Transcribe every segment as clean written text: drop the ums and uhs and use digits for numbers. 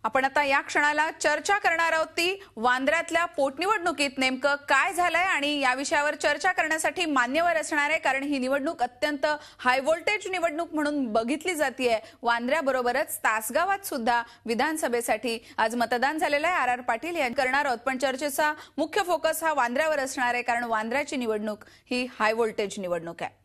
आपण आता या क्षणाला चर्चा करणार आहोत ती वांद्र्यातल्या पोटनिवडणुकीत नेमकं काय झालंय आणि या विषयावर चर्चा करण्यासाठी मान्यवर असणार आहे, कारण ही निवडणूक अत्यंत हाय व्होल्टेज निवडणूक म्हणून बघितली जाते। वांद्र्याबरोबरच तासगावात सुद्धा विधानसभेसाठी आज मतदान झालेलं आहे। आर पाटील यांनी करणार आहोत, पण चर्चेचा मुख्य फोकस हा वांद्र्यावर असणार आहे, कारण वांद्र्याची निवडणूक ही हाय व्होल्टेज निवडणूक आहे।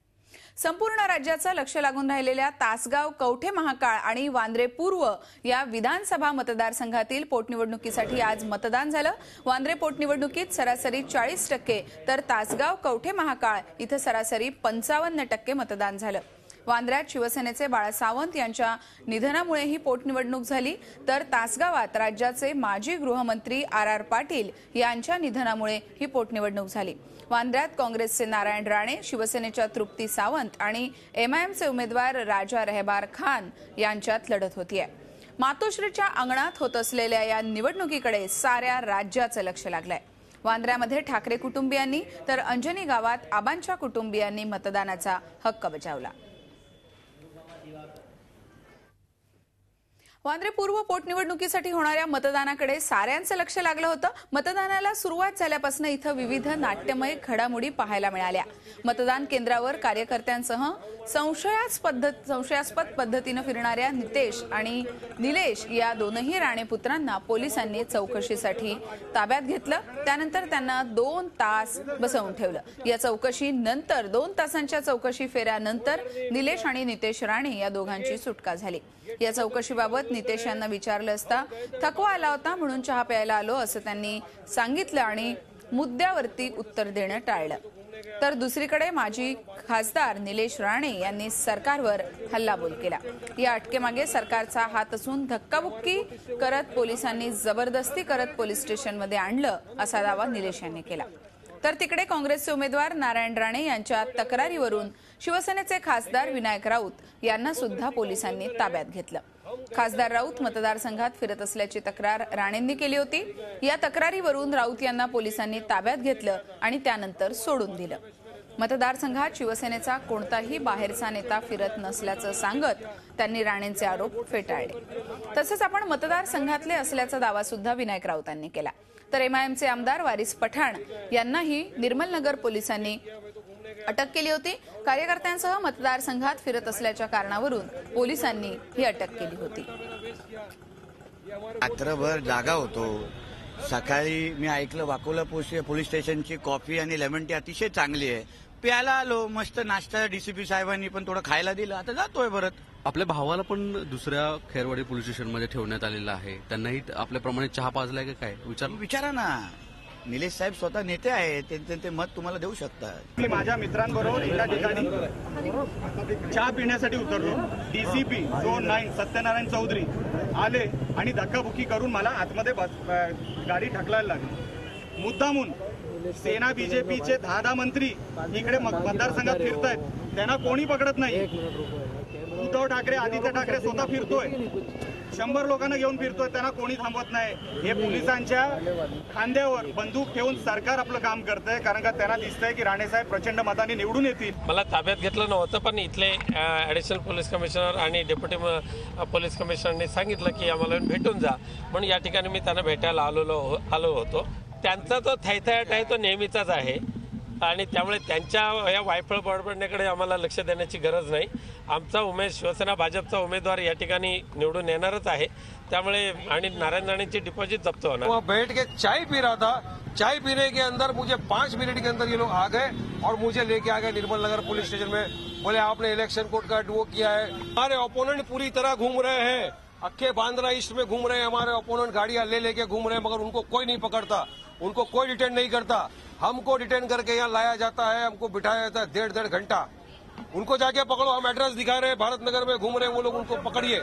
संपूर्ण राज्याचं लक्ष लागून राहिलेल्या तासगाव, कवठे महाकाळ आणि वांद्रे पूर्व या विधानसभा मतदारसंघातील पोटनिवडणुकीसाठी आज मतदान झालं। वांद्रे पोटनिवडणुकीत सरासरी 40% तर तासगाव, कवठे महाकाळ इथं सरासरी 55% मतदान झालं। वांद्र्यात शिवसेनेचे बाळा सावंत यांच्या निधनामुळे ही पोटनिवडणूक झाली, तर तासगावात राज्याचे माजी गृहमंत्री आर पाटील यांच्या निधनामुळे ही पोटनिवडणूक झाली। वांद्र्यात काँग्रेसचे नारायण राणे, शिवसेनेच्या तृप्ती सावंत आणि एमआयएमचे उमेदवार राजा रहबार खान यांच्यात लढत होतीये। मातोश्रीच्या अंगणात होत असलेल्या या निवडणुकीकडे साऱ्या राज्याचं लक्ष लागलंय। वांद्र्यामध्ये ठाकरे कुटुंबियांनी तर अंजनी गावात आबांच्या कुटुंबियांनी मतदानाचा हक्क बजावला। वांद्रे पूर्व पोटनिवडणुकीसाठी होणाऱ्या मतदानाकडे साऱ्यांचं लक्ष लागलं होतं। मतदानाला सुरुवात झाल्यापासून इथं विविध नाट्यमय घडामोडी पाहायला मिळाल्या। मतदान केंद्रावर कार्यकर्त्यांसह संशयास्पद पद्धतीने फिरणाऱ्या नितेश आणि निलेश या दोनही राणेपुत्रांना पोलिसांनी चौकशीसाठी ताब्यात घेतलं। त्यानंतर त्यांना 2 तास बसवून ठेवलं। या चौकशीनंतर 2 तासांच्या चौकशी फेऱ्यानंतर निलेश आणि नितेश राणे या दोघांची सुटका झाली। या चौकशीबाबत नितेश यांना विचारलं असता थकवा आला होता म्हणून चहा प्यायला आलो असं त्यांनी सांगितलं आणि मुद्द्यावरती उत्तर देणं टाळलं। तर दुसरीकडे माजी खासदार निलेश राणे यांनी सरकारवर हल्लाबोल केला। या अटकेमागे सरकारचा हात असून धक्काबुक्की करत पोलिसांनी जबरदस्ती करत पोलीस स्टेशनमध्ये आणलं असा दावा निलेश यांनी केला। तर तिकडे काँग्रेसचे उमेदवार नारायण राणे यांच्या तक्रारीवरून शिवसेनेचे खासदार विनायक राऊत यांना सुद्धा पोलिसांनी ताब्यात घेतलं। खासदार राऊत मतदारसंघात फिरत असल्याची तक्रार राणेंनी केली होती। या तक्रारीवरून राऊत यांना पोलिसांनी ताब्यात घेतलं आणि त्यानंतर सोडून दिलं। मतदारसंघात शिवसेनेचा कोणताही बाहेरचा नेता फिरत नसल्याचं सांगत त्यांनी राणेंचे आरोप फेटाळले। तसंच आपण मतदारसंघातले असल्याचा दावा सुद्धा विनायक राऊतांनी केला। तर एमआयएमचे आमदार वारिस पठाण यांनाही निर्मलनगर पोलिसांनी अटक केली होती। कार्यकर्त्यांसह मतदारसंघात फिरत असल्याच्या कारणावरून पोलिसांनी ही अटक केली होती। रात्रभर जागा होतो। सकाळी मी ऐकलं वाकोला पोलीस स्टेशनची कॉफी आणि लेमन टी अतिशय चांगली आहे। प्यायला आलो, मस्त नाश्ता डीसीपी साहेबांनी पण थोडं खायला दिलं, आता जातोय परत। आपल्या भावाला पण दुसऱ्या खैरवाडी पोलीस स्टेशनमध्ये ठेवण्यात आलेलं आहे, त्यांनाही आपल्याप्रमाणे चहा पाजलाय का काय विचारा ना। निलेश साहेब स्वतः नेते आहेत, ते मत तुम्हाला देऊ शकतात। माझ्या मित्रांबरोबर एका ठिकाणी चहा पिण्यासाठी उतरलो। डीसीपी झोन 9 सत्यनारायण चौधरी आले आणि धक्काबुक्की करून मला आतमध्ये गाडी ढकलायला लागली। मुद्दामून सेना बीजेपीचे 10 मंत्री इकडे मतदारसंघात फिरतायत, त्यांना कोणी पकडत नाही। उद्धव ठाकरे, आदित्य ठाकरे स्वतः फिरतोय, 100 लोकांना घेऊन फिरतोय, त्यांना कोणी थांबवत नाही। हे पोलिसांच्या खांद्यावर बंदूक ठेवून सरकार आपलं काम करतंय, कारण का त्यांना दिसतंय की राणेसाहेब प्रचंड मताने निवडून येतील। मला ताब्यात घेतलं नव्हतं, पण इथले ॲडिशनल पोलीस कमिशनर आणि डेप्युटी पोलीस कमिशनरने सांगितलं की आम्हाला भेटून जा, म्हणून या ठिकाणी मी त्यांना भेटायला आलो होतो। त्यांचा तो थैथयाट आहे तो नेहमीचाच आहे आणि त्यामुळे त्यांच्या या वायफळ बडबडण्याकडे आम्हाला लक्ष देण्याची गरज नाही। आमचा शिवसेना भाजपचा उमेदवार या ठिकाणी निवडून येणारच आहे, त्यामुळे आणि नारायण राणेंची डिपॉझिट जप्त होणार। वहाँ बैठ के चाय पी रहा था, चाय पीने के अंदर मुझे 5 मिनट के अंदर ये लोग आ गए और मुझे लेके आ गए निर्मल नगर पुलिस स्टेशन में। बोले आपने इलेक्शन कोड का वो किया है। हमारे ओपोनेंट पूरी तरह घूम रहे हैं, अक्के बांद्रा ईस्ट में घूम रहे हैं हमारे ओपोनेंट, गाड़ियां लेके घूम रहे हैं, मगर उनको कोई नहीं पकड़ता, उनको कोई डिटेन नहीं करता। हमको डिटेन करके यहाँ लाया जाता है, हमको बिठाया जाता है 1.5 घंटा। उनको जाके पकड़ो, हम एड्रेस दिखा रहे हैं, भारत नगर में घूम रहे हैं वो लोग, उनको पकड़िए।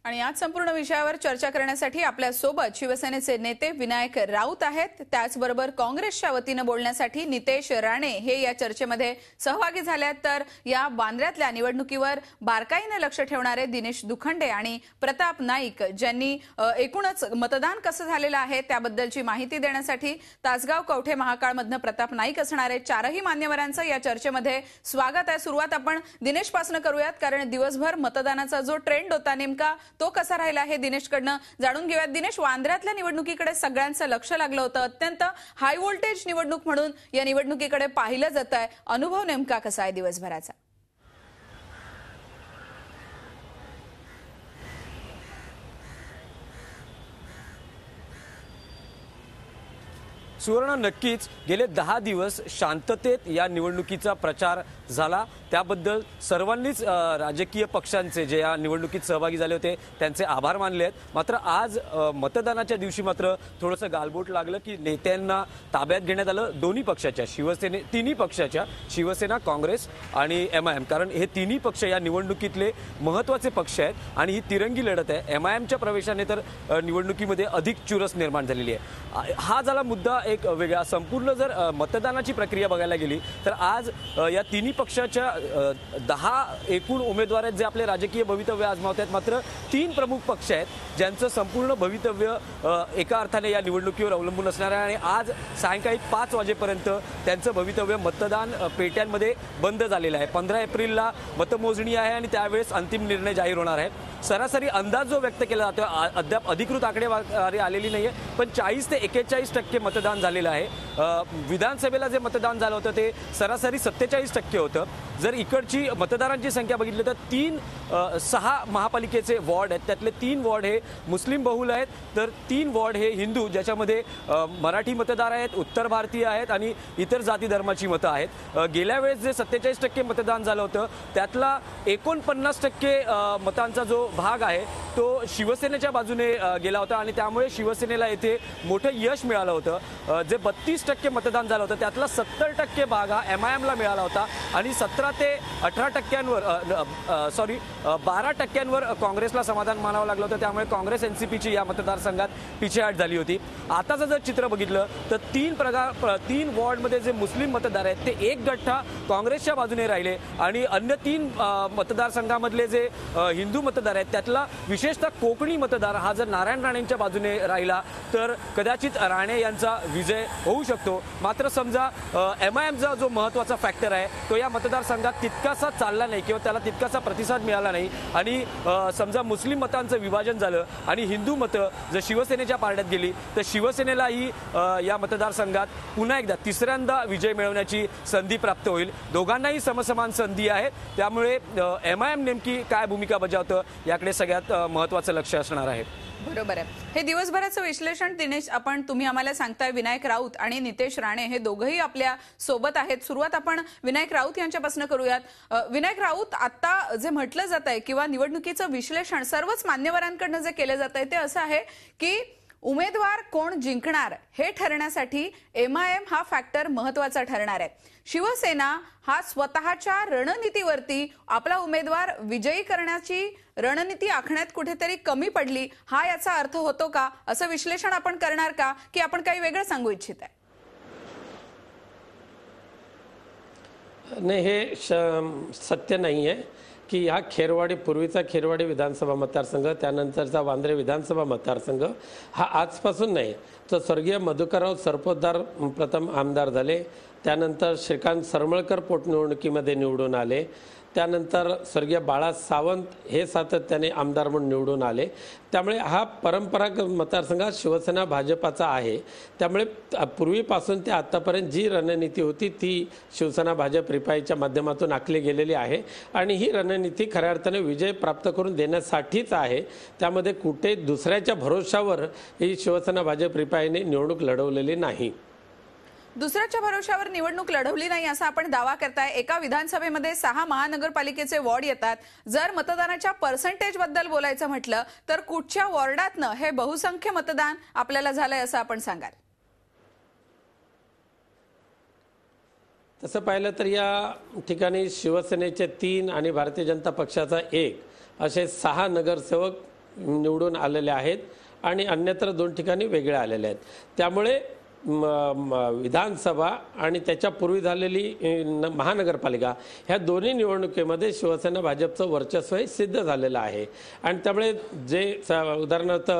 आणि आज संपूर्ण विषयावर चर्चा करण्यासाठी आपल्या सोबत शिवसेनेचे नेते विनायक राऊत आहेत। त्याचबरोबर काँग्रेसच्या वतीने बोलण्यासाठी नितेश राणे हे या चर्चेमध्ये सहभागी झाले। तर या वांद्र्यातल्या निवडणुकीवर बारकाईने लक्ष ठेवणारे दिनेश दुखंडे आणि प्रताप नाईक, ज्यांनी एकूणच मतदान कसं झालेलं आहे त्याबद्दलची माहिती देण्यासाठी तासगाव, कवठे महाकाळमधनं प्रताप नाईक असणारे 4ही मान्यवरांचं या चर्चेमध्ये स्वागत आहे। सुरुवात आपण दिनेश पासून करूयात, कारण दिवसभर मतदानाचा जो ट्रेंड होता नेमका तो कसा राहिला हे दिनेशकडनं जाणून घेऊयात. दिनेश, वांद्र्यातल्या निवडणुकीकडे सगळ्यांचं लक्ष लागलं होतं. अत्यंत हाय व्होल्टेज निवडणूक म्हणून या निवडणुकीकडे पाहिलं जात आहे. अनुभव नेमका कसा आहे दिवसभराचा? सुवर्ण, नक्कीच गेले 10 दिवस शांततेत या निवडणुकीचा प्रचार झाला. त्याबद्दल सर्वांनीच राजकीय पक्षांचे जे या निवडणुकीत सहभागी झाले होते त्यांचे आभार मानले आहेत. मात्र आज मतदानाच्या दिवशी मात्र थोडंसं गालबोट लागलं की नेत्यांना ताब्यात घेण्यात आलं दोन्ही पक्षाच्या, तिन्ही पक्षाच्या, शिवसेना, काँग्रेस आणि MIM. कारण हे तिन्ही पक्ष या निवडणुकीतले महत्त्वाचे पक्ष आहेत आणि ही तिरंगी लढत आहे. MIMच्या प्रवेशाने तर निवडणुकीमध्ये अधिक चुरस निर्माण झालेली आहे. हा झाला मुद्दा एक वेगळा. संपूर्ण जर मतदानाची प्रक्रिया बघायला गेली तर आज या तिन्ही पक्षाच्या 10 एकूण उमेदवार आहेत जे आपले राजकीय भवितव्य आजमावत आहेत. मात्र 3 प्रमुख पक्ष आहेत ज्यांचं संपूर्ण भवितव्य एका अर्थाने या निवडणुकीवर अवलंबून असणार आहे आणि आज सायंकाळी 5 वाजेपर्यंत त्यांचं भवितव्य मतदान पेट्यांमध्ये बंद झालेलं आहे. 15 एप्रिलला मतमोजणी आहे आणि त्यावेळेस अंतिम निर्णय जाहीर होणार आहे. सरासरी अंदाज जो व्यक्त केला जातो, अद्याप अधिकृत आकडेवारी आलेली नाहीये, पण 40 ते 41% मतदान झालेलं आहे. विधानसभेला जे मतदान झालं होतं ते सरासरी 47% होतं. जर इकडची मतदारांची संख्या बघितली तर 6 महापालिकेचे वॉर्ड आहेत, त्यातले 3 वॉर्ड हे मुस्लिम बहुल आहेत तर 3 वॉर्ड हे हिंदू, ज्याच्यामध्ये मराठी मतदार आहेत, उत्तर भारतीय आहेत आणि इतर जाती धर्माची मतं आहेत. गेल्या वेळेस जे 47% मतदान झालं होतं त्यातला 49% मतांचा जो भाग आहे तो शिवसेनेच्या बाजूने गेला होता आणि त्यामुळे शिवसेनेला येथे मोठं यश मिळालं होतं. जे 32% मतदान झालं होतं त्यातला 70% भाग हा MIMला मिळाला होता आणि 17 ते 18%वर 12%वर काँग्रेसला समाधान मानावं लागलं होतं. त्यामुळे काँग्रेस NCPची या मतदारसंघात पिछेहाट झाली होती. आताचं जर चित्र बघितलं तर 3 वॉर्डमध्ये जे मुस्लिम मतदार आहेत ते एक गठ्ठा काँग्रेसच्या बाजूने राहिले आणि अन्य 3 मतदारसंघामधले जे हिंदू मतदार आहेत त्यातला विशेषतः कोकणी मतदार हा जर नारायण राणेंच्या बाजूने राहिला तर कदाचित राणे यांचा विजय होऊ शकतो. मात्र समजा MIMचा जो महत्त्वाचा फॅक्टर आहे तो या मतदारसंघात तितकासा चालला नाही किंवा त्याला तितकासा प्रतिसाद मिळाला नाही आणि समजा मुस्लिम मतांचं विभाजन झालं आणि हिंदू मतं जर शिवसेनेच्या पारड्यात गेली तर शिवसेनेलाही या मतदारसंघात पुन्हा एकदा तिसऱ्यांदा विजय मिळवण्याची संधी प्राप्त होईल. दोघांनाही समसमान संधी आहे. त्यामुळे MIM नेमकी काय भूमिका बजावतं याकडे सगळ्यात महत्त्वाचं लक्ष असणार आहे. बरोबर आहे. हे दिवसभराचं विश्लेषण दिनेश तुम्ही आम्हाला सांगताय. विनायक राऊत आणि नितेश राणे हे दोघंही आपल्या सोबत आहेत. सुरुवात आपण विनायक राऊत यांच्यापासून करूयात. विनायक राऊत, आता जे म्हटलं जात आहे किंवा निवडणुकीचं विश्लेषण सर्वच मान्यवरांकडनं जे केलं जात आहे ते असं आहे की उमेदवार कोण जिंकणार हे ठरण्यासाठी MIM हा फॅक्टर महत्वाचा ठरणार आहे. शिवसेना हा स्वतःच्या रणनीतीवरती आपला उमेदवार विजयी करण्याची रणनीती आखण्यात कुठेतरी कमी पडली, हा याचा अर्थ होतो का? असं विश्लेषण आपण करणार का की आपण काही वेगळं सांगू इच्छित आहे? नाही, हे सत्य नाही आहे की हा खेरवाडी, पूर्वीचा खेरवाडी विधानसभा मतदारसंघ, त्यानंतरचा वांद्रे विधानसभा मतदारसंघ हा आजपासून नाही. तर स्वर्गीय मधुकरराव सरपोतदार प्रथम आमदार झाले, त्यानंतर श्रीकांत सरमळकर पोटनिवडणुकीमध्ये निवडून आले, त्यानंतर स्वर्गीय बाळा सावंत हे सातत्याने आमदार म्हणून निवडून आले. त्यामुळे हा परंपरागत मतदारसंघ शिवसेना भाजपाचा आहे. त्यामुळे पूर्वीपासून ते आतापर्यंत जी रणनीती होती ती शिवसेना भाजप रिपाईच्या माध्यमातून आखली गेलेली आहे आणि ही रणनीती खऱ्या अर्थाने विजय प्राप्त करून देण्यासाठीच आहे. त्यामध्ये कुठे दुसऱ्याच्या भरोशावर ही शिवसेना भाजप रिपाईने निवडणूक लढवलेली नाही. दुसऱ्याच्या भरोशावर निवडणूक लढवली नाही असा आपण दावा करताय. एका विधानसभेमध्ये 6 महानगरपालिकेचे वॉर्ड येतात. जर मतदानाच्या पर्सेंटेज बद्दल बोलायचं म्हटलं तर कुठच्या वॉर्डातनं हे बहुसंख्य मतदान आपल्याला झालंय असं आपण सांगाल? तसं पाहिलं तर या ठिकाणी शिवसेनेचे 3 आणि भारतीय जनता पक्षाचा 1 असे 6 नगरसेवक निवडून आलेले आहेत आणि अन्यत्र 2 ठिकाणी वेगळे आलेले आहेत. त्यामुळे विधानसभा आणि त्याच्यापूर्वी झालेली महानगरपालिका ह्या दोन्ही निवडणुकीमध्ये शिवसेना भाजपचं वर्चस्व हे सिद्ध झालेलं आहे. आणि त्यामुळे जे उदाहरणार्थ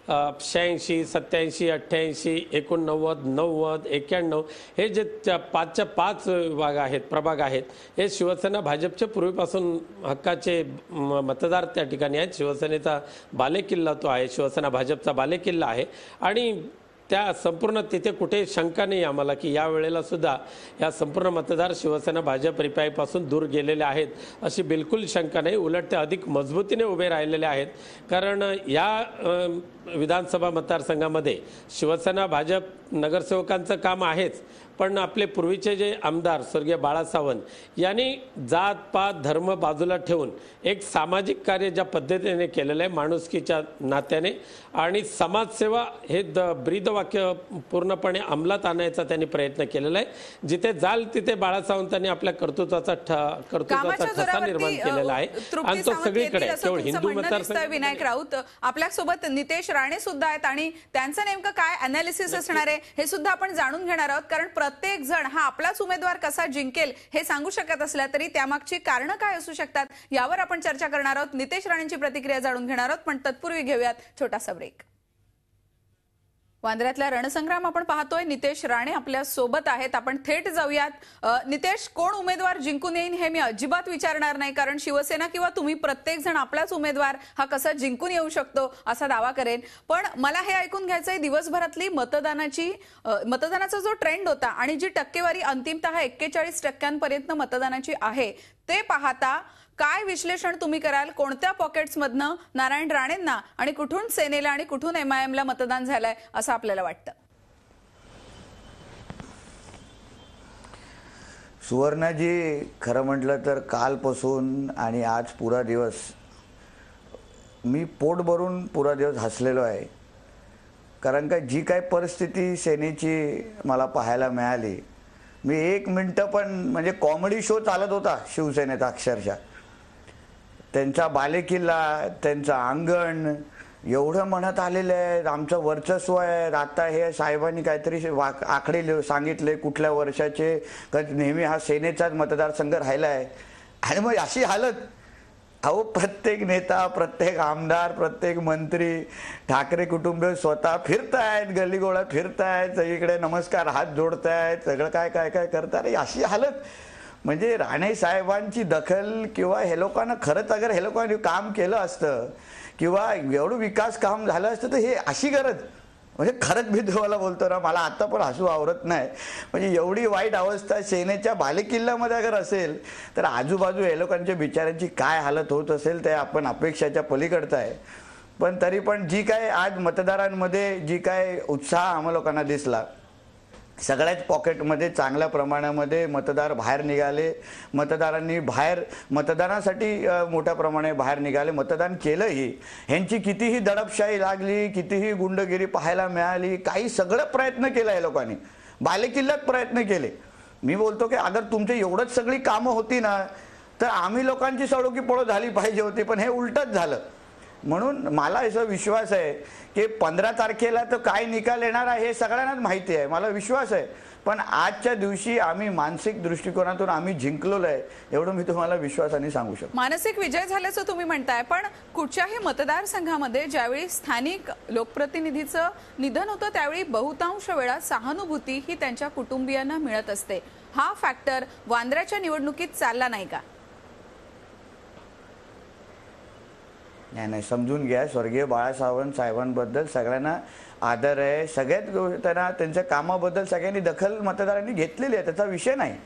86, 87, 88, 89, 90, 91 हे जे 5च्या 5 विभाग आहेत, प्रभाग आहेत, हे शिवसेना भाजपचे पूर्वीपासून हक्काचे मतदार त्या ठिकाणी आहेत. शिवसेनेचा बालेकिल्ला तो आहे, शिवसेना भाजपचा बालेकिल्ला आहे. आणि त्या संपूर्ण तिथे कुठे शंका नाही आम्हाला की या वेळेला सुद्धा या संपूर्ण मतदार शिवसेना भाजप रिपाईपासून दूर गेलेले आहेत अशी बिलकुल शंका नाही. उलट ते अधिक मजबूतीने उभे राहिलेले आहेत. कारण या विधानसभा मतदारसंघामध्ये शिवसेना भाजप नगरसेवकांचं काम आहेच, पण आपले पूर्वीचे जे आमदार स्वर्गीय बाळा सावंत यांनी जात पात धर्म बाजूला ठेवून एक सामाजिक कार्य ज्या पद्धतीने केलेलं आहे माणुसकीच्या नात्याने, आणि समाजसेवा हे ब्रीदवाक्य पूर्णपणे अंमलात आणायचा त्यांनी प्रयत्न केलेला आहे. जिथे जाल तिथे बाळा सावंतांनी आपल्या कर्तृत्वाचा ठसा निर्माण केलेला आहे. आणि तो सगळीकडे केवळ हिंदू मतदारसंघ. विनायक राऊत आपल्यासोबत नितेश राणे सुद्धा आहेत आणि त्यांचं नेमकं काय अनालिसिस असणार आहे हे सुद्धा आपण जाणून घेणार आहोत. कारण प्रत्येक जण हा आपलाच उमेदवार कसा जिंकेल हे सांगू शकत असला तरी त्यामागची कारणं काय असू शकतात यावर आपण चर्चा करणार आहोत. नितेश राणेंची प्रतिक्रिया जाणून घेणार आहोत, पण तत्पूर्वी घेऊयात छोटासा ब्रेक. वांद्र्यातला रणसंग्राम आपण पाहतोय. नितेश राणे आपल्या सोबत आहेत. आपण थेट जाऊयात. नितेश, कोण उमेदवार जिंकून येईन हे मी अजिबात विचारणार नाही, कारण शिवसेना किंवा तुम्ही प्रत्येक जण आपलाच उमेदवार हा कसा जिंकून येऊ शकतो असा दावा करेन. पण मला हे ऐकून घ्यायचंय, दिवसभरातली मतदानाचा जो ट्रेंड होता आणि जी टक्केवारी अंतिमतः 41% मतदानाची आहे ते पाहता काय विश्लेषण तुम्ही कराल? कोणत्या पॉकेट्समधनं नारायण राणेंना आणि कुठून सेनेला आणि कुठून MIMला मतदान झालंय असं आपल्याला वाटतं? सुवर्णाजी, खरं म्हटलं तर कालपासून आणि आज पुरा दिवस मी पोट भरून पुरा दिवस हसलेलो आहे. कारण का जी काय परिस्थिती सेनेची मला पाहायला मिळाली, मी 1 मिनिट पण म्हणजे कॉमेडी शो चालत होता शिवसेनेचा अक्षरशः. त्यांचा बालेकिल्ला, त्यांचं अंगण एवढं म्हणत आलेलं आहे, आमचं वर्चस्व आहे. आता हे साहेबांनी काहीतरी आकडे सांगितले कुठल्या वर्षाचे, नेहमी हा सेनेचाच मतदारसंघ राहिला आहे. आणि मग अशी हालत, अहो प्रत्येक नेता, प्रत्येक आमदार, प्रत्येक मंत्री, ठाकरे कुटुंब स्वतः फिरतायत, गल्लीगोळा फिरतायत, सगळीकडे नमस्कार हात जोडतायत, सगळं काय काय काय करताय. अशी हालत म्हणजे राणे साहेबांची दखल किंवा हे लोकांना खरंच अगर हे लोकांनी काम केलं असतं किंवा एवढं विकास काम झालं असतं तर हे अशी गरज म्हणजे खरंच मी तुम्हाला बोलतो ना, मला आता पण हसू आवरत नाही. म्हणजे एवढी वाईट अवस्था सेनेच्या बालेकिल्ल्यामध्ये अगर असेल तर आजूबाजू हे लोकांच्या बिचाऱ्यांची काय हालत होत असेल ते आपण अपेक्षाच्या पलीकडचं आहे. पण तरी पण जी काय आज मतदारांमध्ये जी काय उत्साह आम्हा लोकांना दिसला, सगळ्याच पॉकेटमध्ये चांगल्या प्रमाणामध्ये मतदार बाहेर निघाले. मतदारांनी मतदानासाठी मोठ्या प्रमाणे बाहेर निघाले, मतदान केलंही. ह्यांची कितीही दडपशाही लागली, कितीही गुंडगिरी पाहायला मिळाली, काही सगळं प्रयत्न केला आहे लोकांनी, बालेकिल्ल्यात प्रयत्न केले. मी बोलतो की अगर तुमची एवढंच सगळी कामं होती ना तर आम्ही लोकांची सडोकी पळो झाली पाहिजे होती, पण हे उलटच झालं. म्हणून मला असा विश्वास आहे की 15 तारखेला तर काय निकाल येणार आहे हे सगळ्यांनाच माहिती आहे, मला विश्वास आहे. पण आजच्या दिवशी आम्ही मानसिक दृष्टिकोनातून आम्ही जिंकलेलो आहे एवढं मी तुम्हाला विश्वासाने सांगू शकतो. मानसिक विजय झाल्याचं तुम्ही म्हणताय, पण कुठच्याही मतदारसंघामध्ये ज्यावेळी स्थानिक लोकप्रतिनिधीचं निधन होतं त्यावेळी बहुतांश वेळा सहानुभूती ही त्यांच्या कुटुंबियांना मिळत असते. हा फॅक्टर वांद्र्याच्या निवडणुकीत चालला नाही का? नाही, समजून घ्या. स्वर्गीय बाळा सावंत साहेबांबद्दल सगळ्यांना आदर आहे. सगळ्यात त्यांना त्यांच्या कामाबद्दल सगळ्यांनी दखल मतदारांनी घेतलेली आहे, त्याचा विषय नाही.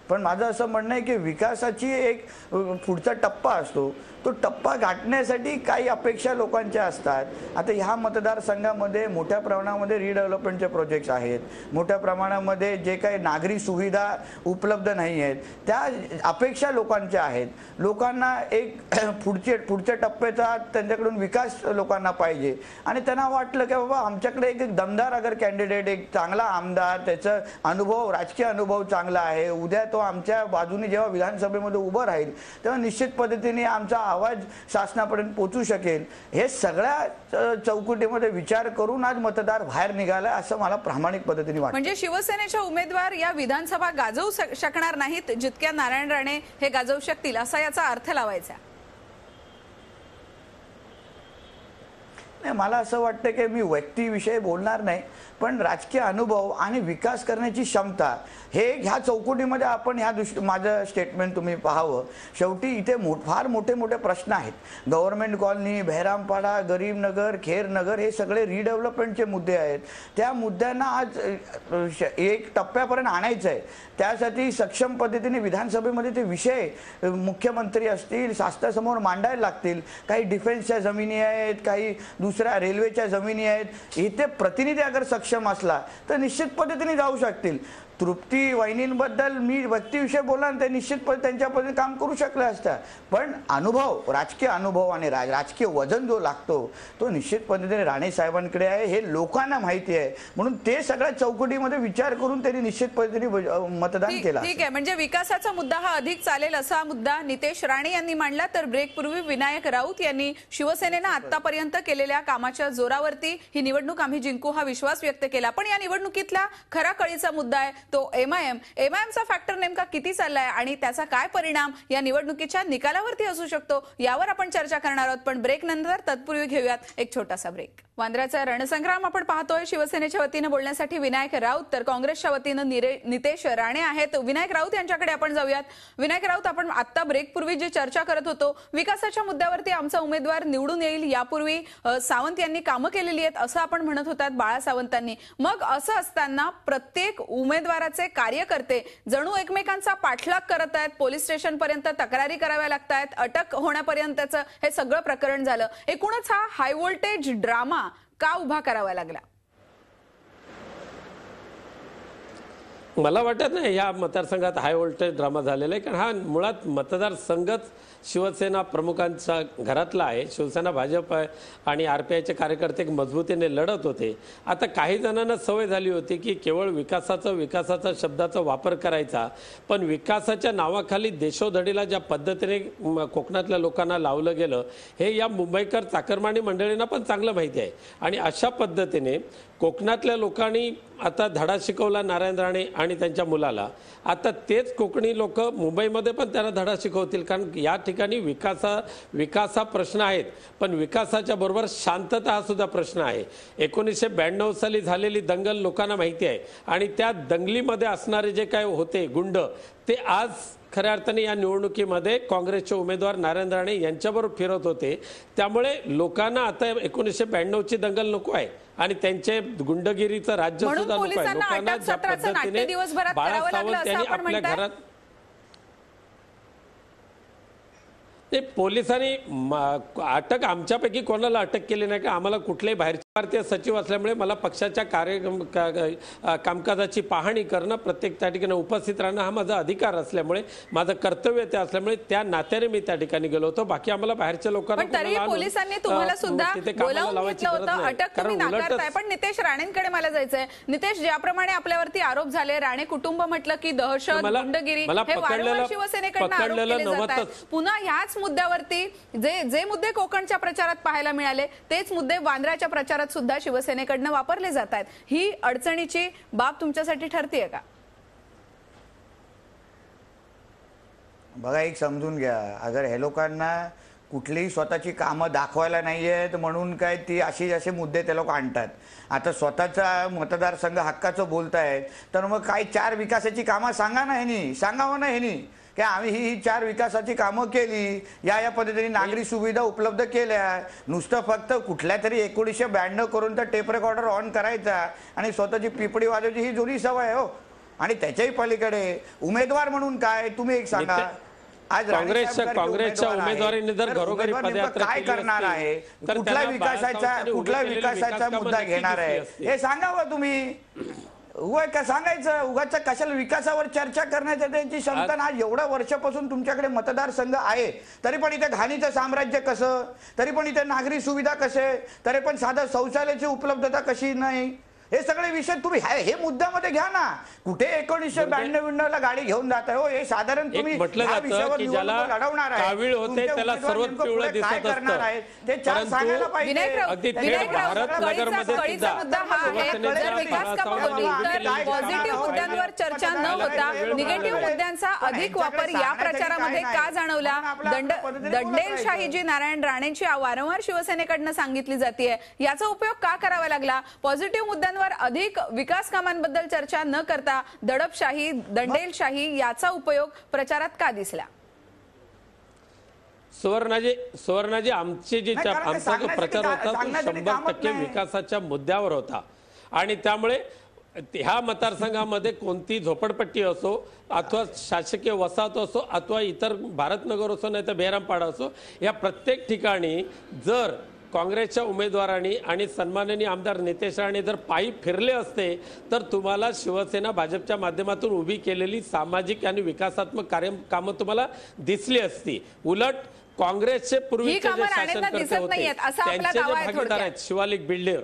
पण माझं असं म्हणणं आहे की विकासाची एक पुढचा टप्पा असतो, तो टप्पा गाठण्यासाठी काही अपेक्षा लोकांच्या असतात. आता ह्या मतदारसंघामध्ये मोठ्या प्रमाणामध्ये रिडेव्हलपमेंटचे प्रोजेक्ट्स आहेत, मोठ्या प्रमाणामध्ये जे काही नागरी सुविधा उपलब्ध नाही आहेत त्या अपेक्षा लोकांच्या आहेत. लोकांना एक पुढच्या टप्प्याचा त्यांच्याकडून विकास लोकांना पाहिजे आणि त्यांना वाटलं की बाबा आमच्याकडे एक दमदार अगर कॅन्डिडेट, एक चांगला आमदार, त्याचा अनुभव, राजकीय अनुभव चांगला आहे, उद्या तो आमच्या बाजूने जेव्हा विधानसभेमध्ये उभं राहील तेव्हा निश्चित पद्धतीने आमचा आवाज शासनापर्यंत पोहोचू शकेल. हे सगळ्या चौकटीमध्ये विचार करून आज मतदार बाहेर निघाला असं मला प्रामाणिक पद्धतीने वाटतं. म्हणजे शिवसेनेच्या उमेदवार या विधानसभा गाजवू शकणार नाहीत जितक्या नारायण राणे हे गाजवू शकतील असा याचा अर्थ लावायचा. मला असं वाटतं की मी व्यक्तीविषयी बोलणार नाही, पण राजकीय अनुभव आणि विकास करण्याची क्षमता हे ह्या चौकटीमध्ये आपण माझं स्टेटमेंट तुम्ही पाहावं. शेवटी इथे फार मोठे मोठे प्रश्न आहेत. गव्हर्नमेंट कॉलनी, बहिरामपाडा, गरीब नगर, खेर नगर हे सगळे रिडेव्हलपमेंटचे मुद्दे आहेत. त्या मुद्द्यांना आज एक टप्प्यापर्यंत आणायचं आहे. त्यासाठी सक्षम पद्धतीने विधानसभेमध्ये ते विषय मुख्यमंत्री असतील शासनासमोर मांडायला लागतील. काही डिफेन्सच्या जमिनी आहेत, काही दुसऱ्या रेल्वेच्या जमिनी आहेत. इथे प्रतिनिधी अगर सक्षम असला तर निश्चित पद्धतीने जाऊ शकतील. तृप्ती वहिनींबद्दल मी व्यक्तीविषयी बोलला ते निश्चितपणे त्यांच्या पद्धतीने काम करू शकले असतात, पण अनुभव, राजकीय अनुभव आणि राजकीय वजन जो लागतो तो निश्चित पद्धतीने राणे साहेबांकडे आहे. हे लोकांना माहिती आहे, म्हणून ते सगळ्या चौकटीमध्ये विचार करून त्यांनी निश्चित पद्धतीने मतदान केलं. ठीक आहे, म्हणजे विकासाचा मुद्दा हा अधिक चालेल असा मुद्दा नितेश राणे यांनी मांडला. तर ब्रेकपूर्वी विनायक राऊत यांनी शिवसेनेनं आतापर्यंत केलेल्या कामाच्या जोरावरती ही निवडणूक आम्ही जिंकू हा विश्वास व्यक्त केला. पण या निवडणुकीतला खरा कळीचा मुद्दा आहे तो एमआयएमचा फॅक्टर नेमका किती चाललाय आणि त्याचा काय परिणाम या निवडणुकीच्या निकालावरती असू शकतो यावर आपण चर्चा करणार आहोत. पण ब्रेक नंतर तत्पूर्वी घेऊयात एक छोटासा ब्रेक. वांद्र्याचा रणसंग्राम आपण पाहतोय. शिवसेनेच्या वतीने बोलण्यासाठी विनायक राऊत तर काँग्रेसच्या वतीनं नितेश राणे आहेत. विनायक राऊत यांच्याकडे आपण जाऊयात. विनायक राऊत, आपण आता ब्रेकपूर्वी जी चर्चा करत होतो विकासाच्या मुद्द्यावरती आमचा उमेदवार निवडून येईल, यापूर्वी सावंत यांनी कामं केलेली आहेत असं आपण म्हणत होतात बाळा सावंतांनी. मग असं असताना प्रत्येक उमेदवाराचे कार्यकर्ते जणू एकमेकांचा पाठलाग करत आहेत. पोलीस स्टेशन पर्यंत तक्रारी कराव्या लागतात, अटक होण्यापर्यंतचं हे सगळं प्रकरण झालं. एकूणच हा हाय व्होल्टेज ड्रामा का उभा करावा लागला? मला वाटत नाही या मतदारसंघात हाय व्होल्टेज ड्रामा झालेला आहे, कारण हा मुळात मतदारसंघच शिवसेना प्रमुखांच्या घरातला आहे. शिवसेना, भाजप आणि आरपीआयचे कार्यकर्ते मजबूतीने लढत होते. आता काही जणांना सवय झाली होती की केवळ विकासाचा शब्दाचा वापर करायचा, पण विकासाच्या नावाखाली देशोधडीला ज्या पद्धतीने कोकणातल्या लोकांना लावलं गेलं हे या मुंबईकर चाकरमानी मंडळींना पण चांगलं माहिती आहे. आणि अशा पद्धतीने कोकणातल्या लोकांनी आता धडा शिकवला नारायण राणे आणि त्यांच्या मुलाला. आता तेच कोकणी लोक मुंबईमध्ये पण त्यांना धडा शिकवतील, कारण या ठिकाणी विकासा प्रश्न आहेत, पण विकासाच्या बरोबर शांतता हा सुद्धा प्रश्न आहे. 1992 साली झालेली दंगल लोकांना माहिती आहे आणि त्या दंगलीमध्ये असणारे जे काय होते गुंड ते आज खऱ्या अर्थाने या निवडणुकीमध्ये काँग्रेसचे उमेदवार नारायण राणे यांच्याबरोबर फिरत होते. त्यामुळे लोकांना आता 1992ची दंगल नको आहे आणि त्यांचे गुंडगिरीचं राज्य सुद्धा नको आहे. लोकांना ज्या पद्धतीने बाळा सावंत यांनी आपल्या घरात पोलिसांनी अटक आमच्यापैकी कोणाला अटक केली नाही, का आम्हाला कुठलेही बाहेरचे भारतीय सचिव असल्यामुळे मला पक्षाच्या कामकाजाची पाहणी करणं, प्रत्येक त्या ठिकाणी उपस्थित राहणं हा माझा अधिकार असल्यामुळे, माझं कर्तव्य ते असल्यामुळे त्या नात्याने मी त्या ठिकाणी गेलो होतो. बाकी आम्हाला बाहेरच्या लोकांना पोलिसांनी तुम्हाला सुद्धा बोलावून घेतलं होतं, अटक तुम्ही नाकारताय. पण नितेश राणेंकडे मला जायचंय. नितेश, ज्याप्रमाणे आपल्यावरती आरोप झाले, राणे कुटुंब म्हटलं की दहशत, गुंडगिरी हे वारंवार शिवसेनेकडनं आरोप केले जातात. पुन्हा ह्याच मुद्द्यावरती जे मुद्दे कोकणच्या प्रचारात पाहायला मिळाले तेच मुद्दे वांद्र्याच्या प्रचारात सुद्धा शिवसेनेकडनं वापरले जात आहेत. ही अडचणीची बाब तुमच्यासाठी ठरतीये का? बघा, एक समजून घ्या, अगर हे लोकांना कुठलीही स्वतःची कामं दाखवायला नाहीयेत म्हणून काय ती असे मुद्दे ते लोक आणतात. आता स्वतःचा मतदारसंघ हक्काचं बोलतायत तर मग काय 4 विकासाची कामं सांगा ना, ह्यांनी सांगावं ना, ह्यांनी की आम्ही ही 4 विकासाची कामं केली, या पद्धतीने नागरी सुविधा उपलब्ध केल्या. नुसतं फक्त कुठल्या तरी 1992 करून तर टेप रेकॉर्डर ऑन करायचा आणि स्वतःची पिपडी वाजवायची ही जुनी सवय आहे हो. आणि त्याच्याही पलीकडे उमेदवार म्हणून काय तुम्ही एक सांगा, आज काँग्रेसच्या उमेदवारांनी जर घरोघरी पदयात्रा काय करणार आहे, कुठला विकासाचा मुद्दा घेणार आहे हे सांगावं तुम्ही. का सांगायचं उगाच कशाला विकासावर चर्चा करण्याची त्यांची क्षमता ना. एवढ्या वर्षापासून तुमच्याकडे मतदारसंघ आहे तरी पण इथे घाणीचं साम्राज्य कसं, तरी पण इथे नागरी सुविधा कसे, तरी पण साधा शौचालयाची उपलब्धता कशी नाही. हे सगळे विषय तुम्ही हे मुद्द्यामध्ये घ्या ना. कुठे 1992 ला गाडी घेऊन जात आहे हो? हे साधारण तुम्ही म्हटलं जातं की ज्याला कावीळ होते त्याला सर्वच पिवळं दिसत असतं. ते चार सांगायला पाहिजे. अगदी थेट भारतनगरमध्ये कळीचा मुद्दा हा आहे. जर विकास कामं होती तर पॉझिटिव्ह मुद्द्यांवर चर्चा न होता निगेटिव्ह मुद्द्यांचा अधिक वापर या प्रचारामध्ये का जाणवला? दंडेलशाही जी नारायण राणेंची वारंवार शिवसेनेकडनं सांगितली जाते याचा उपयोग का करावा लागला? पॉझिटिव्ह मुद्द्यांवर अधिक विकास कामांबद्दल चर्चा न करता दडपशाही दंडेलशाही याचा उपयोग प्रचारात का दिसला? सुवर्णाजी आमचे जे आमचा जो प्रचार होता तो 100% विकासाच्या मुद्द्यावर होता आणि त्यामुळे ह्या मतदारसंघामध्ये कोणती झोपडपट्टी असो अथवा शासकीय वसाहत असो अथवा इतर भारतनगर असो नाही तर बेहरामपाडा असो या प्रत्येक ठिकाणी जर काँग्रेसच्या उमेदवारांनी आणि सन्माननीय आमदार नितेश राणे जर पायी फिरले असते तर तुम्हाला शिवसेना भाजपच्या माध्यमातून उभी केलेली सामाजिक आणि विकासात्मक कामं तुम्हाला दिसली असती. उलट काँग्रेसचे पूर्वीचे जे शासनकर्ते होते त्यांचे जे भागीदार आहेत शिवालिक बिल्डर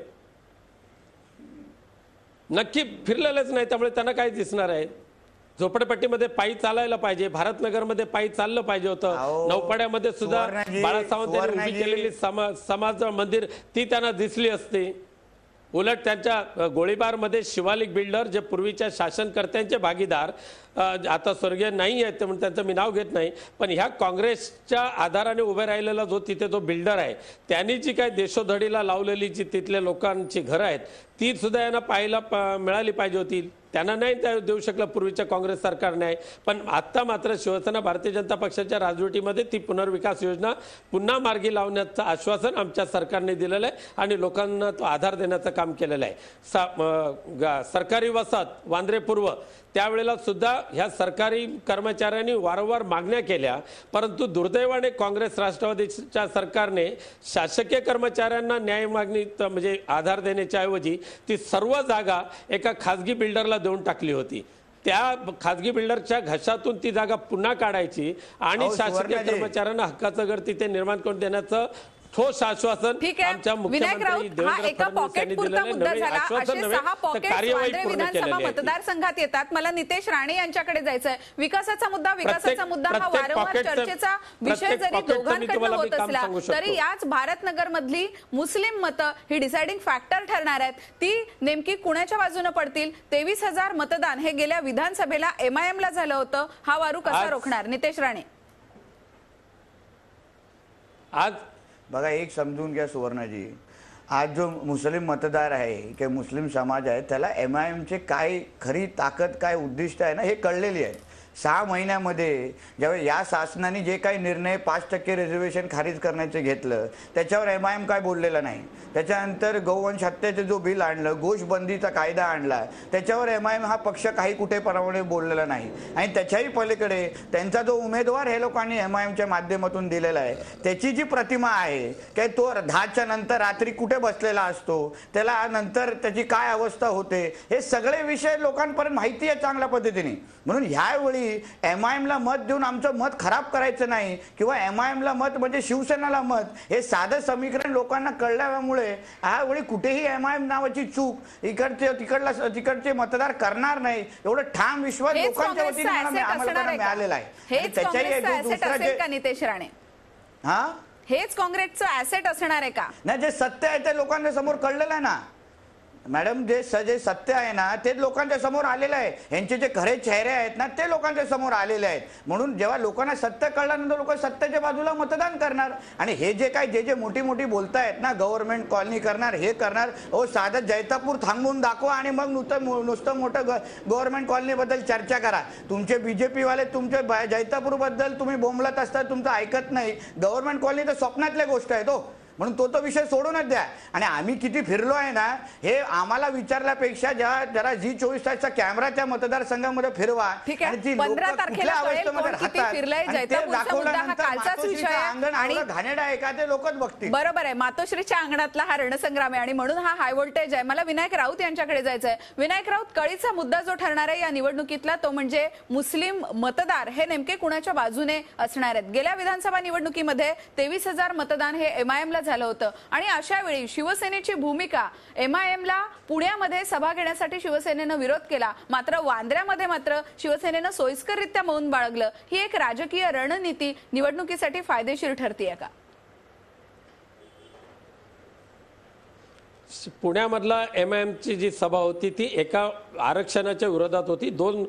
नक्की फिरलेलेच नाही त्यामुळे त्यांना काय दिसणार आहे? झोपडपट्टीमध्ये पायी चालायला पाहिजे, भारतनगरमध्ये पायी चाललं पाहिजे होतं, नौपाड्यामध्ये सुद्धा बाळासाहेब यांनी उभी केलेली समाज मंदिर ती त्यांना दिसली असते. उलट त्यांच्या गोळीबारमध्ये शिवालिक बिल्डर जे पूर्वीच्या शासनकर्त्यांचे भागीदार आता स्वर्गीय नाही आहेत म्हणून त्यांचं मी नाव घेत नाही पण ह्या काँग्रेसच्या आधाराने उभे राहिलेला जो तिथे जो बिल्डर आहे त्यांनी जी काय देशोधडीला लावलेली जी तिथल्या लोकांची घरं आहेत ती सुद्धा यांना पाहायला मिळाली पाहिजे होती. त्यांना नाही देऊ शकलं पूर्वीच्या काँग्रेस सरकारने. पण आता मात्र शिवसेना भारतीय जनता पक्षाच्या राजवटीमध्ये ती पुनर्विकास योजना पुन्हा मार्गी लावण्याचं आश्वासन आमच्या सरकारने दिलेलं आहे आणि लोकांना तो आधार देण्याचं काम केलेलं आहे. सरकारी वसाहत वांद्रे पूर्व त्यावेळेला सुद्धा ह्या सरकारी कर्मचाऱ्यांनी वारंवार मागण्या केल्या परंतु दुर्दैवाने काँग्रेस राष्ट्रवादीच्या सरकारने शासकीय कर्मचाऱ्यांना न्याय मागणी म्हणजे आधार देण्याच्या ऐवजी ती सर्व जागा एका खासगी बिल्डरला देऊन टाकली होती. त्या खासगी बिल्डरच्या घशातून ती जागा पुन्हा काढायची आणि शासकीय कर्मचाऱ्यांना हक्काचं घर तिथे निर्माण करून देण्याचं ठोस आश्वासन आमच्या मुख्यमंत्री देवेंद्र फडणवीस यांनी दिलेलं आहे. मतदारसंघात येतात. मला नितेश राणे यांच्याकडे जायचंय. विकासाचा मुद्दा हा वारंवार चर्चेचा विषय जरी दोघांकडनं होत असला तरी याच भारतनगर मधली मुस्लिम मतं ही डिसाइडिंग फॅक्टर ठरणार आहेत. ती नेमकी कुणाच्या बाजूने पडतील? 23,000 मतदान हे गेल्या विधानसभेला MIM ला झालं होतं. हा वारू कसा रोखणार नितेश राणे? आज बघा एक समजून घ्या सुवर्णाजी, आज जो मुस्लिम मतदार आहे किंवा मुस्लिम समाज आहे त्याला MIMचे काय खरी ताकद काय उद्दिष्ट आहे ना हे कळलेली आहे. 6 महिन्यामध्ये ज्यावेळी या शासनाने जे काही निर्णय 5% रिझर्वेशन खारिज करण्याचे घेतलं त्याच्यावर MIM काय बोललेला नाही. त्याच्यानंतर गौवंश हत्याचे जो बिल आणलं, गोशबंदीचा कायदा आणला त्याच्यावर MIM हा पक्ष काही कुठेपणाने बोललेला नाही. आणि त्याच्याही पलीकडे त्यांचा जो उमेदवार हे लोकांनी MIMच्या माध्यमातून दिलेला आहे त्याची जी प्रतिमा आहे की तो 10च्या नंतर रात्री कुठे बसलेला असतो, त्याला नंतर त्याची काय अवस्था होते हे सगळे विषय लोकांपर्यंत माहिती आहे चांगल्या पद्धतीने. म्हणून ह्यावेळी MIMला मत देऊन आमचं मत खराब करायचं नाही किंवा MIMला मत म्हणजे शिवसेनेला मत हे साधं समीकरण लोकांना कळल्यामुळे यावेळी कुठेही MIM नावाची चूक तिकडचे मतदार करणार नाही एवढं ठाम विश्वास लोकांच्या वतीने आम्हाला मिळालेला आहे. त्याच्याही नितेश राणे हेच काँग्रेसचं ऍसेट असणार आहे का? नाही, जे सत्य आहे ते लोकांच्या समोर कळलेलं आहे ना मॅडम. जे सत्य आहे ना ते लोकांच्या समोर आलेलं आहे. यांचे जे खरे चेहरे आहेत ना ते लोकांच्या समोर आलेले आहेत. म्हणून जेव्हा लोकांना सत्य कळल्यानंतर लोक सत्याच्या बाजूला मतदान करणार. आणि हे जे काही जे मोठी बोलतायत ना गव्हर्नमेंट कॉलनी करणार हे करणार, साधं जैतापूर थांबवून दाखवा आणि मग नुसतं मोठं गव्हर्नमेंट कॉलनी बद्दल चर्चा करा. तुमचे BJP वाले तुमचे जैतापूर बद्दल तुम्ही बोंबलत असता, तुमचं ऐकत नाही. गव्हर्नमेंट कॉलनी तर स्वप्नातल्या गोष्ट आहे तो. म्हणून तो विषय सोडूनच द्या. आणि आम्ही किती फिरलो आहे ना हे आम्हाला विचारल्यापेक्षा जरा G24 तासचा कॅमेरा त्या मतदारसंघामध्ये फिरवा. आणि 15 तारखेला घाणेरडा आहे का ते लोकच बघतील. बरोबर आहे. मातोश्रीच्या अंगणातला हा रणसंग्राम आहे आणि म्हणून हा हाय व्होल्टेज आहे. मला विनायक राऊत यांच्याकडे जायचंय. विनायक राऊत, कळीचा मुद्दा जो ठरणार आहे या निवडणुकीतला तो म्हणजे मुस्लिम मतदार हे नेमके कुणाच्या बाजूने असणार आहेत? गेल्या विधानसभा निवडणुकीमध्ये 23,000 मतदान हे MIMला झालं होतं आणि अशा वेळी शिवसेनेची भूमिका MIMला पुण्यामध्ये सभा घेण्यासाठी शिवसेनेनं विरोध केला, मात्र वांद्र्यामध्ये मात्र शिवसेनेनं सोयीस्कररित्या मौन बाळगलं. ही एक राजकीय रणनीती निवडणुकीसाठी फायदेशीर ठरतीये का? पुण्यामधला MIMची जी सभा होती ती एका आरक्षणाच्या विरोधात होती. दोन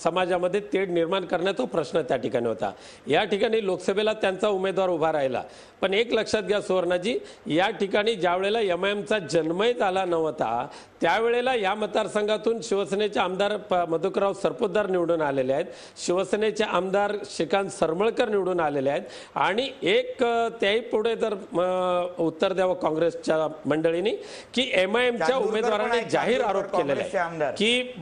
समाजामध्ये तेढ निर्माण करण्याचा प्रश्न त्या ठिकाणी होता. या ठिकाणी लोकसभेला त्यांचा उमेदवार उभा राहिला. पण एक लक्षात घ्या सुवर्णाजी, या ठिकाणी ज्या वेळेला MIMचा जन्मही झाला नव्हता त्यावेळेला या मतदारसंघातून शिवसेनेचे आमदार मधुकरराव सरपोतदार निवडून आलेले आहेत, शिवसेनेचे आमदार श्रीकांत सरमळकर निवडून आलेले आहेत आणि एक त्याही पुढे जर उत्तर द्यावं काँग्रेसच्या मंडळींनी की MIMच्या उमेदवाराने जाहीर आरोप केलेला आहे की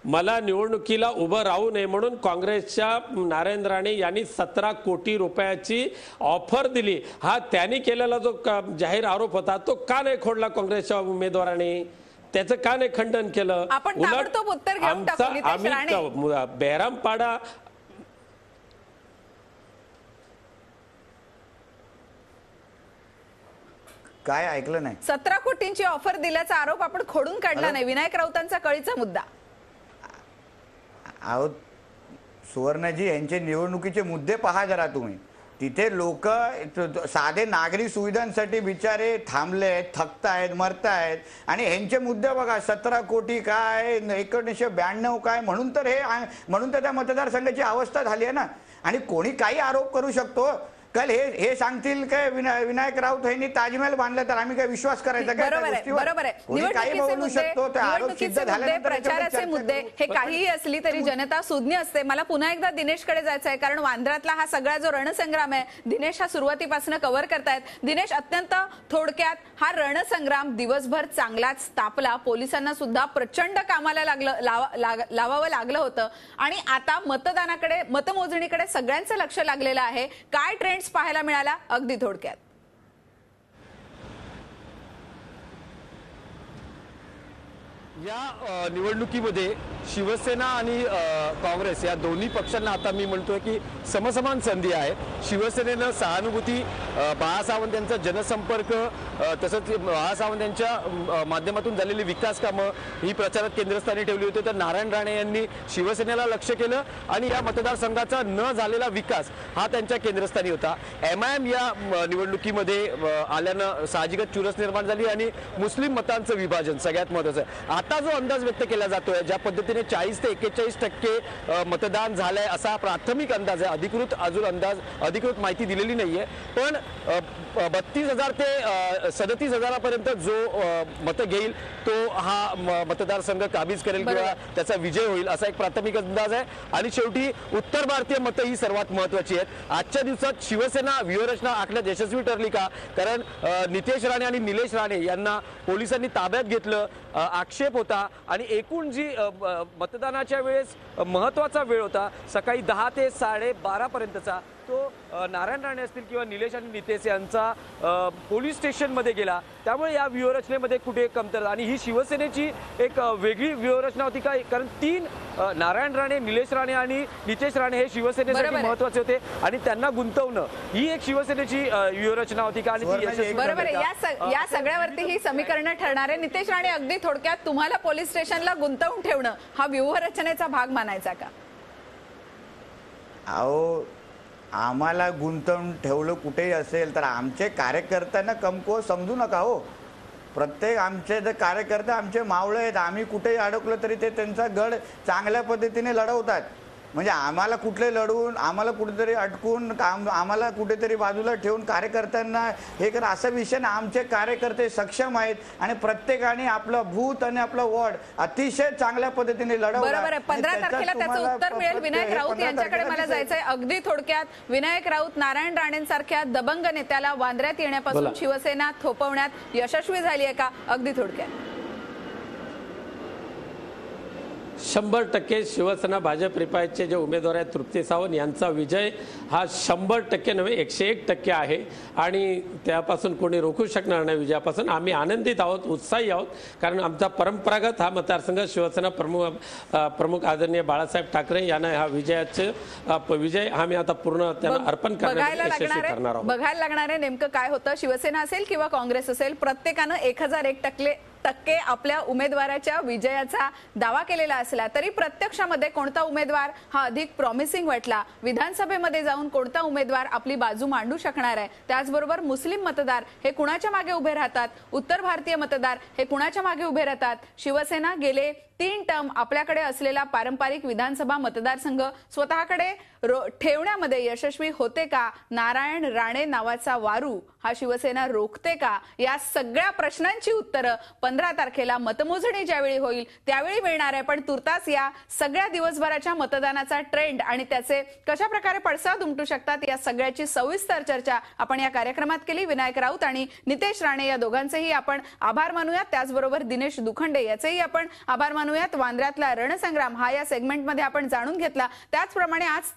मला निवडणुकीला उभं राहू नये म्हणून काँग्रेसच्या नारायण राणे यांनी 17 कोटी रुपयाची ऑफर दिली. हा त्यांनी केलेला जो जाहीर आरोप होता तो का नाही खोडला काँग्रेसच्या उमेदवाराने? त्याचं का नाही खंडन केलं? उलट आम्ही बेरामपाडा काय ऐकलं नाही. 17 कोटींची ऑफर दिल्याचा आरोप आपण खोडून काढला नाही. विनायक राऊतांचा कळीचा मुद्दा. अहो सुवर्णजी, यांचे निवडणुकीचे मुद्दे पहा जरा तुम्ही. तिथे लोक साधे नागरी सुविधांसाठी बिचारे थांबलेत, थकतायत, मरतायत आणि ह्यांचे मुद्दे बघा. 17 कोटी काय, 1992 काय, म्हणून तर त्या मतदारसंघाची अवस्था झाली आहे ना. आणि कोणी काही आरोप करू शकतो. काल हे सांगतील काय विनायक राऊत यांनी ताजमहल बांधला तर आम्ही काय विश्वास करायचा काय? बरोबर आहे. प्रचाराचे मुद्दे हे काहीही असली तरी जनता सुज्ञ असते. मला पुन्हा एकदा दिनेशकडे जायचं आहे, कारण वांद्र्यातला हा सगळा जो रणसंग्राम आहे दिनेश हा सुरुवातीपासून कव्हर करतायत. दिनेश, अत्यंत थोडक्यात हा रणसंग्राम दिवसभर चांगलाच तापला, पोलिसांना सुद्धा प्रचंड कामाला लावावं लागलं होतं आणि आता मतदानाकडे, मतमोजणीकडे सगळ्यांचं लक्ष लागलेलं आहे. काय ट्रेंड पाहायला मिळाला अगदी थोडक्यात? या निवडणुकीमध्ये शिवसेना आणि काँग्रेस या दोन्ही पक्षांना आता मी म्हणतोय की समसमान संधी आहे. शिवसेनेनं सहानुभूती, बाळासाहेब यांचा जनसंपर्क, तसंच बाळासाहेब यांच्या माध्यमातून झालेली विकास कामं ही प्रचारात केंद्रस्थानी ठेवली होती. तर नारायण राणे यांनी शिवसेनेला लक्ष केलं आणि या मतदारसंघाचा न झालेला विकास हा त्यांच्या केंद्रस्थानी होता. MIM या निवडणुकीमध्ये आल्यानं साहजिकच चुरस निर्माण झाली आणि मुस्लिम मतांचं विभाजन सगळ्यात महत्त्वाचं आहे. आता जो अंदाज व्यक्त केला जातोय, ज्या पद्धतीने 40 ते 41% मतदान झालंय असा प्राथमिक अंदाज आहे. अधिकृत माहिती दिलेली नाहीये, पण 32,000 ते 37,000 पर्यंत जो मतं घेईल तो हा मतदारसंघ काबीज करेल किंवा त्याचा विजय होईल असा एक प्राथमिक अंदाज आहे. आणि शेवटी उत्तर भारतीय मतं ही सर्वात महत्वाची आहेत. आजच्या दिवसात शिवसेना व्यूहरचना आखण्यात यशस्वी ठरली का? कारण नितेश राणे आणि निलेश राणे यांना पोलिसांनी ताब्यात घेतलं, आक्षेप होता आणि एकूण जी मतदानाच्या वेळेस महत्वाचा वेळ होता सकाळी 10 ते 12:30 पर्यंतचा, तो नारायण राणे असतील किंवा निलेश आणि नितेश यांचा पोलीस स्टेशनमध्ये गेला. त्यामुळे या व्यूहरचनेमध्ये कुठे कमतरता, आणि ही शिवसेनेची एक वेगळी व्यूहरचना होती काय? कारण 3 नारायण राणे, निलेश राणे आणि नितेश राणे हे शिवसेनेसाठी महत्वाचे होते आणि त्यांना गुंतवणं ही एक शिवसेनेची व्यूहरचना होती का? आणि बरोबर आहे. या सगळ्यावरती ही समीकरणं ठरणार आहे. नितेश राणे, अगदी थोडक्यात तुम्हाला पोलीस स्टेशनला गुंतवून ठेवणं हा व्यूहरचनेचा भाग मानायचा का? अहो, आम्हाला गुंतवून ठेवलं कुठेही असेल तर आमचे कार्यकर्त्यांना कमकुवत समजू नका हो. प्रत्येक आमचे जे कार्यकर्ते आमचे मावळे आहेत. आम्ही कुठेही अडकलो तरी ते त्यांचा गड चांगल्या पद्धतीने लढवतात. म्हणजे आम्हाला कुठले लढवून, आम्हाला कुठेतरी अटकून, आम्हाला कुठेतरी बाजूला ठेवून कार्यकर्त्यांना हे कर असा विषय ना. आमचे कार्यकर्ते सक्षम आहेत आणि प्रत्येकाने आपलं भूत आणि आपलं वॉर्ड अतिशय चांगल्या पद्धतीने लढवलं. बरोबर आहे. 15 तारखेला त्याचं उत्तर मिळेल. विनायक राऊत यांच्याकडे मला जायचंय. अगदी थोडक्यात विनायक राऊत नारायण राणेंसारख्या दबंग नेत्याला वांद्र्यात येण्यापासून शिवसेना थोपवण्यात यशस्वी झाली आहे का? अगदी थोडक्यात. 100% शिवसेना भाजप रिपाईचे जे उमेदवार आहेत तृप्ती सावंत यांचा विजय हा 100% नव्हे 101% आहे आणि त्यापासून कोणी रोखू शकणार नाही विजयापासून। आम्ही आनंदित आहोत, उत्साही आहोत, कारण आमचा परंपरागत हा मतदारसंघ शिवसेना प्रमुख आदरणीय बाळासाहेब ठाकरे यांना हा विजय आम्ही आता पूर्ण त्यांना अर्पण करणार आहोत। बघायला लागणार आहे नेमकं काय होतं। शिवसेना असेल किंवा काँग्रेस असेल, प्रत्येकानं 1001% आपल्या उमेदवाराच्या विजयाचा दावा केलेला असला तरी प्रत्यक्षामध्ये कोणता उमेदवार हा अधिक प्रॉमिसिंग वाटला, विधानसभेमध्ये जाऊन कोणता उमेदवार आपली बाजू मांडू शकणार आहे, त्याचबरोबर मुस्लिम मतदार हे कुणाच्या मागे उभे राहतात, उत्तर भारतीय मतदार हे कुणाच्या मागे उभे राहतात, शिवसेना गेले 3 टर्म आपल्याकडे असलेला पारंपरिक विधानसभा मतदारसंघ स्वतःकडे ठेवण्यामध्ये यशस्वी होते का, नारायण राणे नावाचा वारू हा शिवसेना रोखते का, या सगळ्या प्रश्नांची उत्तरं 15 तारखेला मतमोजणी ज्यावेळी होईल त्यावेळी मिळणार आहे। पण तुर्तास या सगळ्या दिवसभराच्या मतदानाचा ट्रेंड आणि त्याचे कशा प्रकारे पडसाद उमटू शकतात या सगळ्याची सविस्तर चर्चा आपण या कार्यक्रमात केली। विनायक राऊत आणि नितेश राणे या दोघांचेही आपण आभार मानूयात, त्याचबरोबर दिनेश दुखंडे याचेही आपण आभार मानूयात। वांद्र्यातला रणसंग्राम हा या सेगमेंटमध्ये आपण जाणून घेतला। त्याचप्रमाणे आज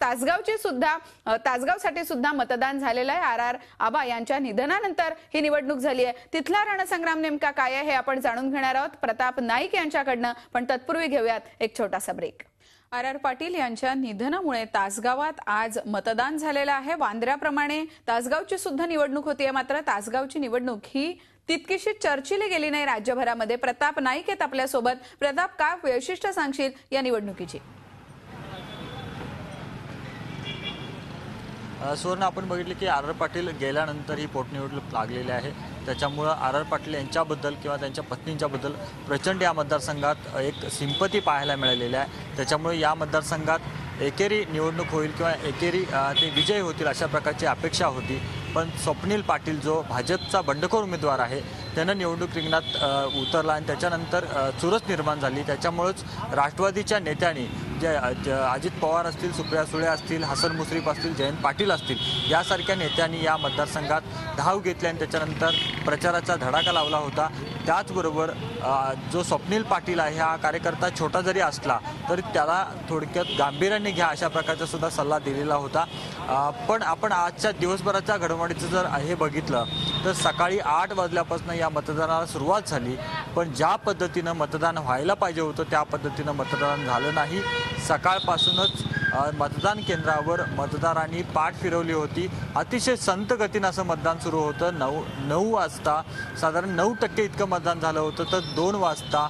तासगावसाठी सुद्धा मतदान झालेलं आहे। RR आबा यांच्या निधनानंतर ही निवडणूक झाली आहे। तिथला रणसंग्राम नेमका काय आहे हे आपण जाणून घेणार आहोत प्रताप नाईक यांच्याकडनं, पण तत्पूर्वी घेऊयात एक छोटासा ब्रेक। RR पाटील यांच्या निधनामुळे तासगावात आज मतदान झालेलं आहे। वांद्र्याप्रमाणे तासगावची सुद्धा निवडणूक होतीये, मात्र तासगावची निवडणूक ही तितकीशी चर्चिली गेली नाही राज्यभरामध्ये। प्रताप नाईक आहेत आपल्यासोबत। प्रताप, काय वैशिष्ट्य सांगशील या निवडणुकीची? सुवर्ण, आपण बघितले की RR पाटील गेल्यानंतर ही पोटनिवडणूक लागलेली आहे, त्याच्यामुळं RR पाटील यांच्याबद्दल किंवा त्यांच्या पत्नींच्याबद्दल प्रचंड या मतदारसंघात एक सिंपती पाहायला मिळालेली आहे। त्याच्यामुळे या मतदारसंघात एकेरी निवडणूक होईल किंवा एकेरी ते विजयी होतील अशा प्रकारची अपेक्षा होती। पण स्वप्नील पाटील जो भाजपचा बंडखोर उमेदवार आहे त्यानं निवडणूक रिंगणात उतरला आणि त्याच्यानंतर चुरस निर्माण झाली। त्याच्यामुळेच राष्ट्रवादीच्या नेत्यांनी जे अजित पवार असतील, सुप्रिया सुळे असतील, हसन मुश्रीफ असतील, जयंत पाटील असतील यासारख्या नेत्यांनी या मतदारसंघात धाव घेतली आणि त्याच्यानंतर प्रचाराचा धडाका लावला होता। त्याचबरोबर जो स्वप्नील पाटील आहे हा कार्यकर्ता छोटा जरी असला तरी त्याला थोडक्यात गांभीर्याने घ्या अशा प्रकारचा सुद्धा सल्ला दिलेला होता। पण आपण आजच्या दिवसभराच्या घडामोडीचं जर हे बघितलं तर सकाळी 8 वाजल्यापासून या मतदानाला सुरुवात झाली, पण ज्या पद्धतीनं मतदान व्हायला पाहिजे होतं त्या पद्धतीनं मतदान झालं नाही। सकाळपासूनच मतदान केंद्रावर मतदारांनी पाठ फिरवली होती। अतिशय संत गतीनं असं मतदान सुरू होतं। 9 वाजता साधारण 9% इतकं मतदान झालं होतं, तर 2 वाजता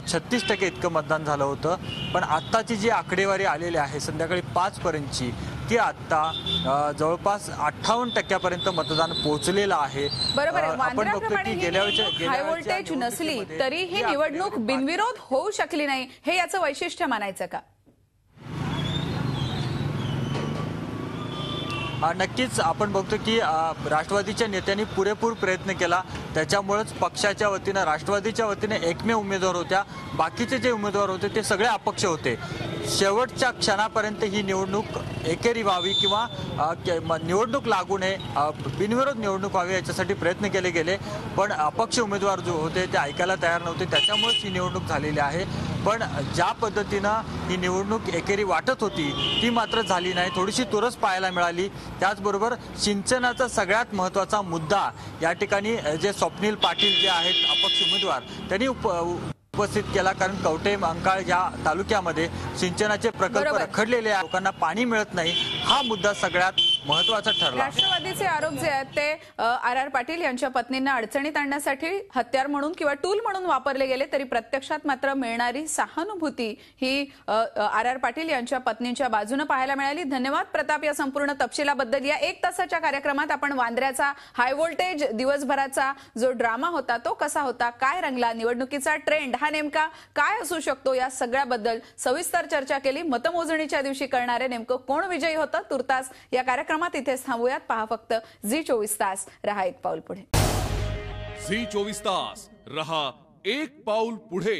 36% इतकं मतदान झालं होतं। पण आत्ताची जी आकडेवारी आलेली आहे संध्याकाळी 5 पर्यंतची, ती आता जवळपास 58% मतदान पोहोचलेलं आहे। बरोबर आहे। आपण बघतो की गेल्या हाय व्होल्टेज नसली तरी ही निवडणूक बिनविरोध होऊ शकली नाही, हे याचं वैशिष्ट्य मानायचं का? नक्कीच आपण बघतो की राष्ट्रवादीच्या नेत्यांनी पुरेपूर प्रयत्न केला, त्याच्यामुळेच पक्षाच्या वतीनं राष्ट्रवादीच्या वतीने एकमेव उमेदवार होत्या, बाकीचे जे उमेदवार होते ते सगळे अपक्ष होते। शेवटच्या क्षणापर्यंत ही निवडणूक एकेरी व्हावी किंवा निवडणूक लागू नये, बिनविरोध निवडणूक व्हावी याच्यासाठी प्रयत्न केले गेले, पण अपक्ष उमेदवार जो होते ते ऐकायला तयार नव्हते, त्याच्यामुळेच ही निवडणूक झालेली आहे। पण ज्या पद्धतीनं ही निवडणूक एकेरी वाटत होती ती मात्र झाली नाही, थोडीशी तुरस पाहायला मिळाली। त्याचबरोबर सिंचनाचा सगळ्यात महत्त्वाचा मुद्दा या ठिकाणी जे स्वप्नील पाटील जे आहेत अपक्ष उमेदवार त्यांनी उपस्थित केला, कारण कवठे महांकाळ या तालुक्यामध्ये सिंचनाचे प्रकल्प रखडलेले आहेत, लोकांना पाणी मिळत नाही, हा मुद्दा सगळ्यात महत्त्वाचा ठरला। राष्ट्रवादीचे आरोप जे आहेत ते RR पाटील यांच्या पत्नींना अडचणीत आणण्यासाठी हत्यार म्हणून किंवा टूल म्हणून वापरले गेले, तरी प्रत्यक्षात मात्र मिळणारी सहानुभूती ही RR पाटील यांच्या पत्नींच्या बाजूने पाहायला मिळाली। धन्यवाद प्रताप या संपूर्ण तपशिलाबद्दल। या 1 तासाच्या कार्यक्रमात आपण वांद्र्याचा हाय व्होल्टेज दिवसभराचा जो ड्रामा होता तो कसा होता, काय रंगला, निवडणुकीचा ट्रेंड हा नेमका काय असू शकतो, या सगळ्याबद्दल सविस्तर चर्चा केली। मतमोजणीच्या दिवशी कळणारे नेमकं कोण विजयी होतं तुर्तास या कार्यक्रमात इथेच थांबूयात। पहा फक्त झी24 तास, रहा एक पाऊल पुढे। झी24 तास, रहा एक पाऊल पुढे।